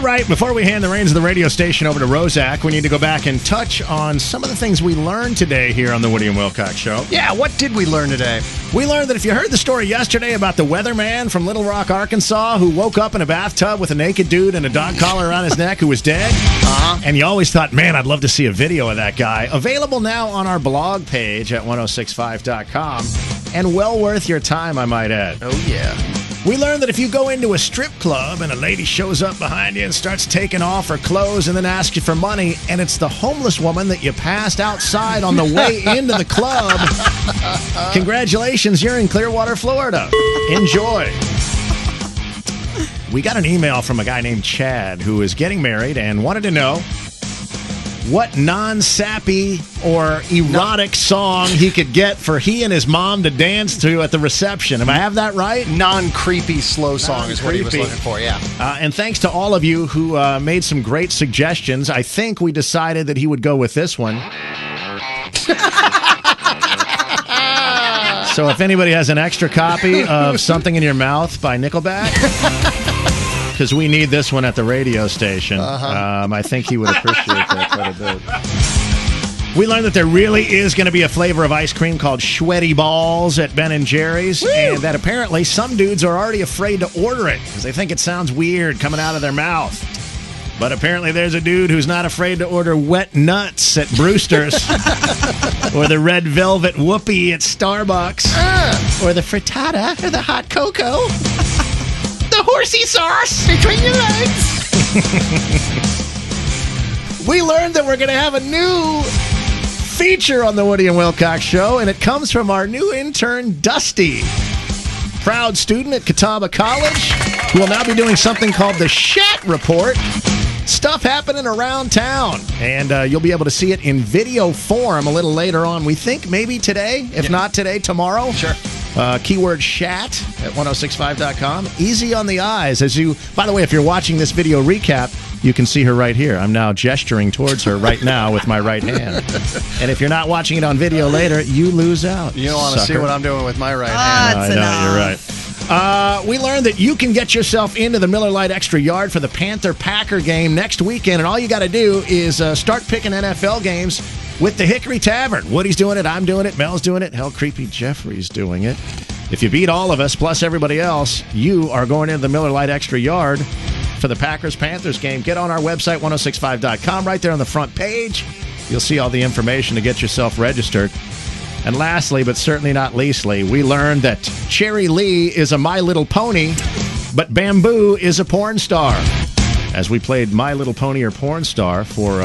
right, before we hand the reins of the radio station over to Rozak, we need to go back and touch on some of the things we learned today here on the Woody and Wilcox Show. Yeah, what did we learn today? We learned that if you heard the story yesterday about the weatherman from Little Rock, Arkansas, who woke up in a bathtub with a naked dude and a dog collar around his neck who was dead, and you always thought, man, I'd love to see a video of that guy. Available now on our blog page at 1065.com, and well worth your time, I might add. Oh, yeah. We learned that if you go into a strip club and a lady shows up behind you and starts taking off her clothes and then asks you for money, and it's the homeless woman that you passed outside on the way into the club, congratulations, you're in Clearwater, Florida. Enjoy. We got an email from a guy named Chad who is getting married and wanted to know what non-sappy or erotic song he could get for he and his mom to dance to at the reception. Am I have that right? Non-creepy slow song is what he was looking for, yeah. And thanks to all of you who made some great suggestions. I think we decided that he would go with this one. So if anybody has an extra copy of Something in Your Mouth by Nickelback, because we need this one at the radio station, I think he would appreciate that quite a bit. We learned that there really is going to be a flavor of ice cream called Schwetty Balls at Ben & Jerry's, and that apparently some dudes are already afraid to order it because they think it sounds weird coming out of their mouth. But apparently there's a dude who's not afraid to order wet nuts at Brewster's, or the red velvet whoopee at Starbucks, or the frittata, or the hot cocoa, the horsey sauce between your legs. We learned that we're going to have a new feature on the Woody and Wilcox Show, and it comes from our new intern, Dusty. Proud student at Catawba College, who will now be doing something called the S.H.A.T Report. Stuff happening around town, and you'll be able to see it in video form a little later on. We think maybe today, if not today, tomorrow. Sure. Keyword S.H.A.T at 1065.com. Easy on the eyes. By the way, if you're watching this video recap, you can see her right here. I'm now gesturing towards her right now with my right hand. And if you're not watching it on video later, you lose out. You don't want to see what I'm doing with my right hand. I know, you're right. We learned that you can get yourself into the Miller Lite Extra Yard for the Panther-Packer game next weekend, and all you got to do is start picking NFL games with the Hickory Tavern. Woody's doing it, I'm doing it, Mel's doing it, hell, Creepy Jeffrey's doing it. If you beat all of us, plus everybody else, you are going into the Miller Lite Extra Yard for the Packers-Panthers game. Get on our website, 1065.com, right there on the front page. You'll see all the information to get yourself registered. And lastly, but certainly not leastly, we learned that Cherry Lee is a My Little Pony, but Bamboo is a porn star. As we played My Little Pony or Porn Star for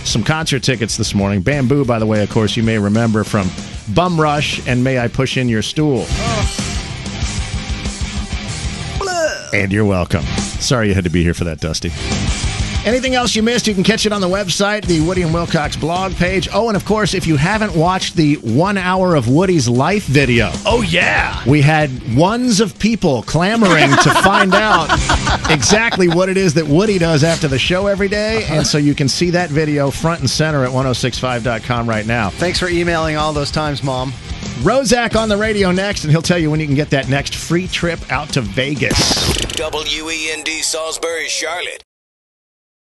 some concert tickets this morning. Bamboo, by the way, of course, you may remember from Bum Rush and May I Push in Your Stool. And you're welcome. Sorry you had to be here for that, Dusty. Anything else you missed, you can catch it on the website, the Woody and Wilcox blog page. Oh, and of course, if you haven't watched the 1 hour of Woody's life video. Oh, yeah. We had ones of people clamoring to find out exactly what it is that Woody does after the show every day. And so you can see that video front and center at 1065.com right now. Thanks for emailing all those times, Mom. Rozak on the radio next, and he'll tell you when you can get that next free trip out to Vegas. WEND Salisbury, Charlotte.